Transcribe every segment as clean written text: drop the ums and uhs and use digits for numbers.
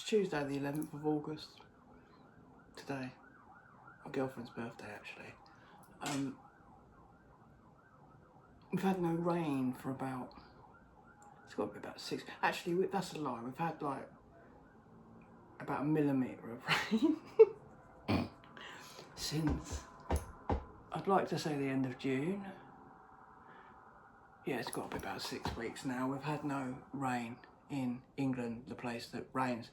It's Tuesday the 11th of August. Today. My girlfriend's birthday, actually. We've had no rain for about... It's got to be about 6... Actually, that's a lie. We've had, like, about a millimetre of rain since, I'd like to say, the end of June. Yeah, it's got to be about 6 weeks now. We've had no rain in England, the place that rains.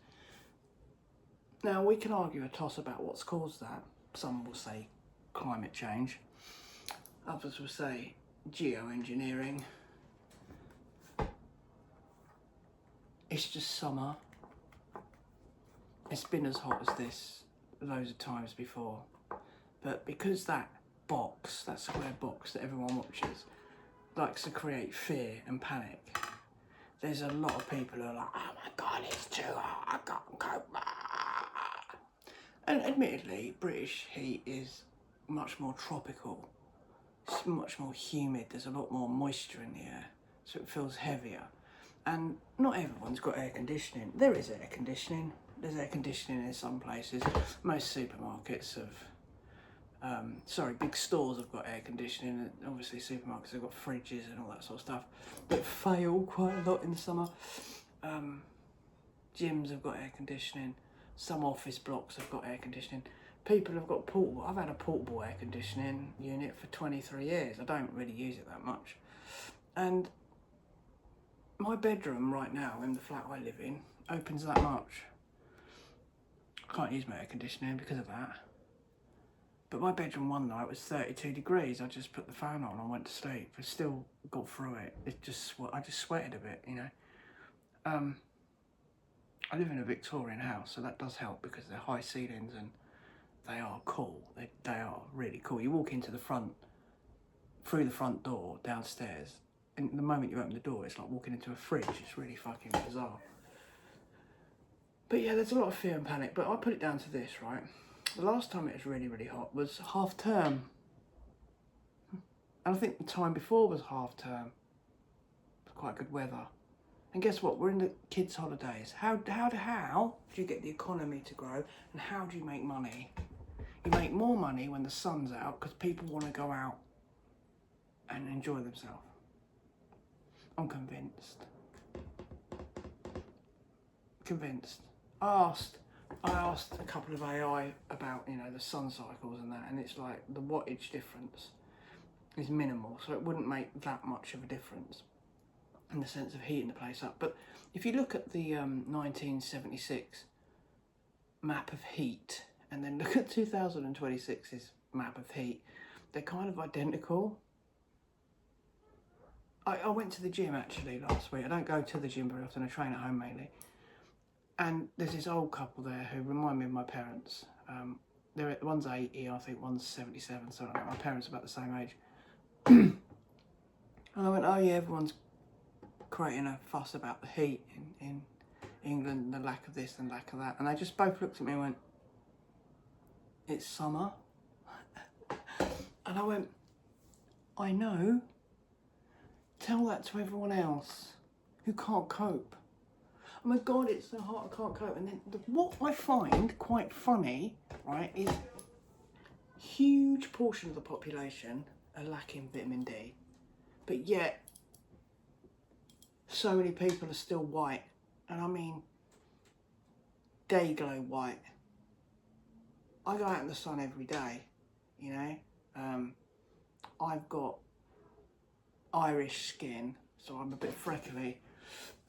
Now, we can argue a toss about what's caused that. Some will say climate change. Others will say geoengineering. It's just summer. It's been as hot as this loads of times before. But because that box, that square box that everyone watches, likes to create fear and panic, there's a lot of people who are like, oh my God, it's too hot, I can't cope. And admittedly, British heat is much more tropical. It's much more humid, there's a lot more moisture in the air, so it feels heavier. And not everyone's got air conditioning. There is air conditioning. There's air conditioning in some places. Most supermarkets have, big stores have got air conditioning. Obviously supermarkets have got fridges and all that sort of stuff that fail quite a lot in the summer. Gyms have got air conditioning. Some office blocks have got air conditioning. People have got portable. I've had a portable air conditioning unit for 23 years. I don't really use it that much. And my bedroom right now, in the flat I live in, opens that much. I can't use my air conditioning because of that. But my bedroom one night was 32 degrees. I just put the fan on and went to sleep. I still got through it. I just sweated a bit, you know. I live in a Victorian house, so that does help because they're high ceilings and they are cool. They are really cool. You walk into the front, through the front door, downstairs, and the moment you open the door, it's like walking into a fridge. It's really fucking bizarre. But yeah, there's a lot of fear and panic, but I put it down to this, right? The last time it was really, really hot was half term. And I think the time before was half term. It was quite good weather. And guess what? We're in the kids' holidays. How do you get the economy to grow, and how do you make money? You make more money when the sun's out because people want to go out and enjoy themselves. I'm convinced. I asked a couple of AI about, you know, the sun cycles and that, and it's like the wattage difference is minimal, so it wouldn't make that much of a difference in the sense of heating the place up. But if you look at the 1976 map of heat and then look at 2026's map of heat, they're kind of identical. I went to the gym actually last week. I don't go to the gym very often, I train at home mainly. And there's this old couple there who remind me of my parents. One's 80, I think one's 77, so my parents are about the same age. And I went, oh yeah, everyone's creating a fuss about the heat in England, and the lack of this and lack of that. And they just both looked at me and went, it's summer. And I went, I know. Tell that to everyone else who can't cope. Oh my God, it's so hot, I can't cope. And then what I find quite funny, right, is huge portion of the population are lacking vitamin D, but yet so many people are still white, and I mean day glow white. I go out in the sun every day, you know. I've got Irish skin, so I'm a bit freckly.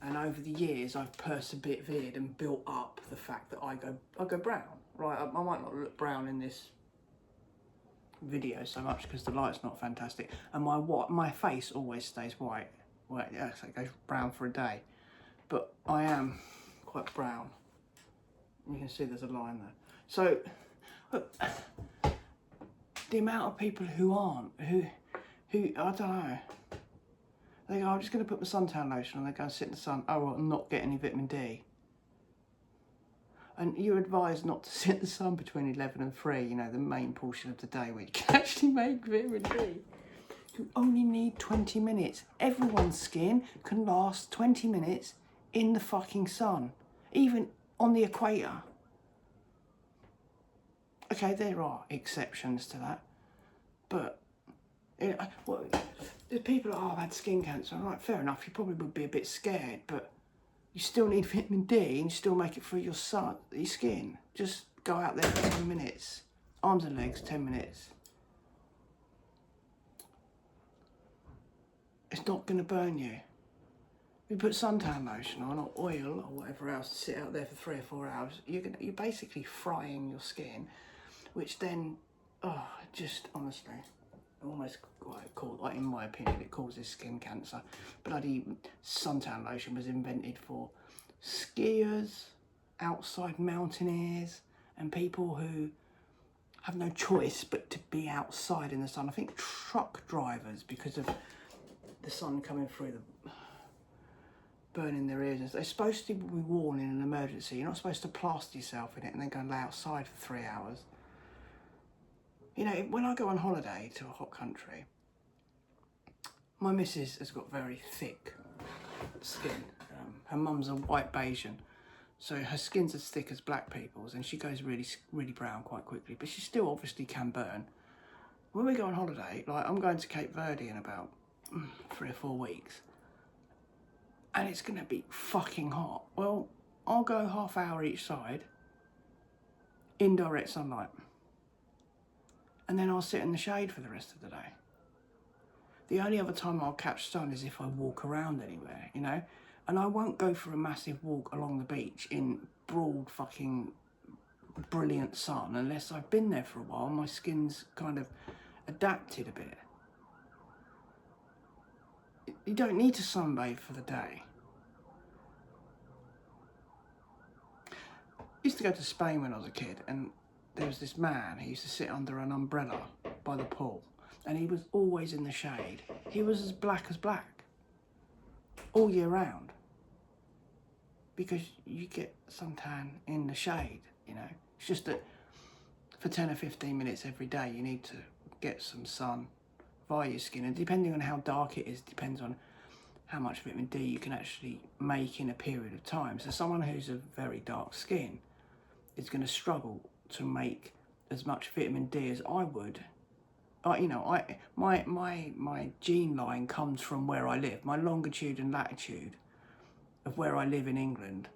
And over the years, I've persevered and built up the fact that I go brown. Right, I might not look brown in this video so much because the light's not fantastic, and my face always stays white. Well, yeah, so it goes brown for a day, but I am quite brown. You can see there's a line there. So, look, the amount of people who aren't, who I don't know. They go, I'm just going to put my suntan lotion on, they go and sit in the sun. Oh, well, not get any vitamin D. And you're advised not to sit in the sun between 11 and 3, you know, the main portion of the day where you can actually make vitamin D. You only need 20 minutes. Everyone's skin can last 20 minutes in the fucking sun. Even on the equator, okay, there are exceptions to that, but there's people that, oh, I've had skin cancer. Right, fair enough, you probably would be a bit scared, but you still need vitamin D and you still make it through your skin. Just go out there for 10 minutes. Arms and legs, 10 minutes. It's not going to burn you. If you put suntan lotion on or oil or whatever else to sit out there for 3 or 4 hours, you're basically frying your skin, which then, just honestly, almost like, in my opinion, it causes skin cancer. Bloody suntan lotion was invented for skiers, outside mountaineers, and people who have no choice but to be outside in the sun. I think truck drivers, because of the sun coming through the burning their ears, they're supposed to be worn in an emergency. You're not supposed to plaster yourself in it and then go and lay outside for 3 hours. You know, when I go on holiday to a hot country, my missus has got very thick skin. Her mum's a white Bayesian, so her skin's as thick as black people's, and she goes really, really brown quite quickly, but she still obviously can burn. When we go on holiday, like I'm going to Cape Verde in about 3 or 4 weeks, and it's going to be fucking hot. Well, I'll go half hour each side, indirect sunlight, and then I'll sit in the shade for the rest of the day. The only other time I'll catch sun is if I walk around anywhere, you know? And I won't go for a massive walk along the beach in broad fucking brilliant sun unless I've been there for a while and my skin's kind of adapted a bit. You don't need to sunbathe for the day. I used to go to Spain when I was a kid, and there was this man who used to sit under an umbrella by the pool, and he was always in the shade. He was as black all year round, because you get suntan in the shade, you know. It's just that for 10 or 15 minutes every day you need to get some sun via your skin, and depending on how dark it is, depends on how much vitamin D you can actually make in a period of time. So someone who's of very dark skin is going to struggle to make as much vitamin D as I would. My gene line comes from where I live. My longitude and latitude of where I live in England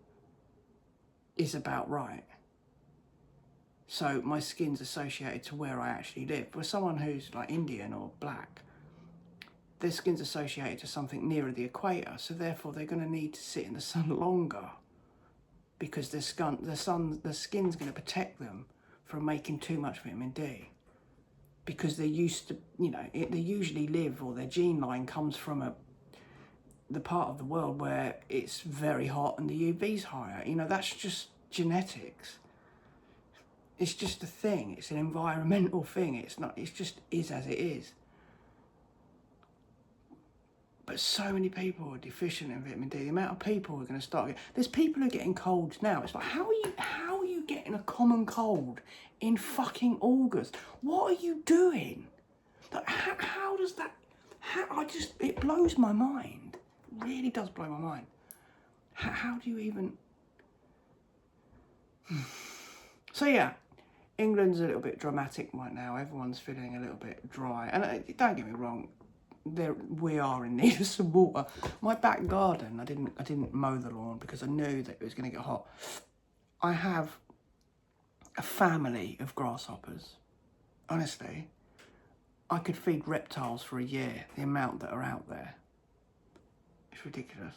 is about right. So my skin's associated to where I actually live. For someone who's like Indian or black, their skin's associated to something nearer the equator, so therefore they're going to need to sit in the sun longer, because the skin's going to protect them from making too much vitamin D, because they're used to, you know, they usually live, or their gene line comes from the part of the world where it's very hot and the UV's higher. You know, that's just genetics. It's just a thing. It's an environmental thing. It's not. It just is as it is. But so many people are deficient in vitamin D. The amount of people who are going to start there's people who are getting colds now. It's like, how are you getting a common cold in fucking August? What are you doing? Like, how does that? It blows my mind. It really does blow my mind. How do you even? So yeah, England's a little bit dramatic right now. Everyone's feeling a little bit dry, and don't get me wrong. We are in need of some water. My back garden, I didn't mow the lawn because I knew that it was going to get hot. I have a family of grasshoppers. Honestly, I could feed reptiles for a year, the amount that are out there. It's ridiculous.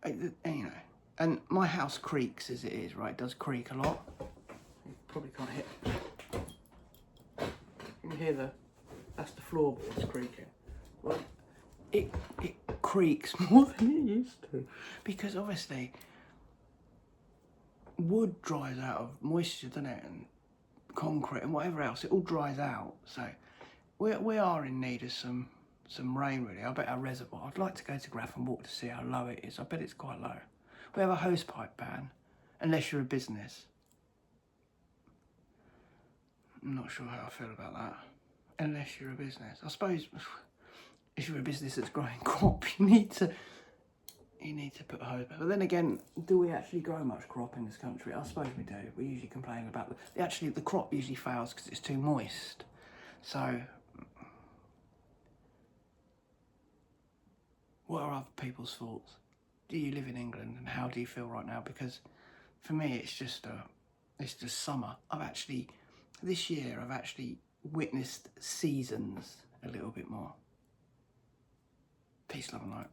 You know, and my house creaks as it is, right? It does creak a lot. You probably can't hear. You can hear that's the floorboards creaking. Well, it creaks more than it used to, because obviously wood dries out of moisture, doesn't it, and concrete and whatever else, it all dries out. So we are in need of some rain, really. I bet our reservoir, I'd like to go to Grafton Walk to see how low it is. I bet it's quite low. We have a hosepipe ban, unless you're a business. I'm not sure how I feel about that. Unless you're a business. I suppose if you're a business that's growing crop, you need to you need to put a hose back. But then again, do we actually grow much crop in this country? I suppose we do. We usually complain about the crop usually fails because it's too moist. So, what are other people's thoughts? Do you live in England, and how do you feel right now? Because for me, it's just summer. This year I've actually witnessed seasons a little bit more. Peace, love and light.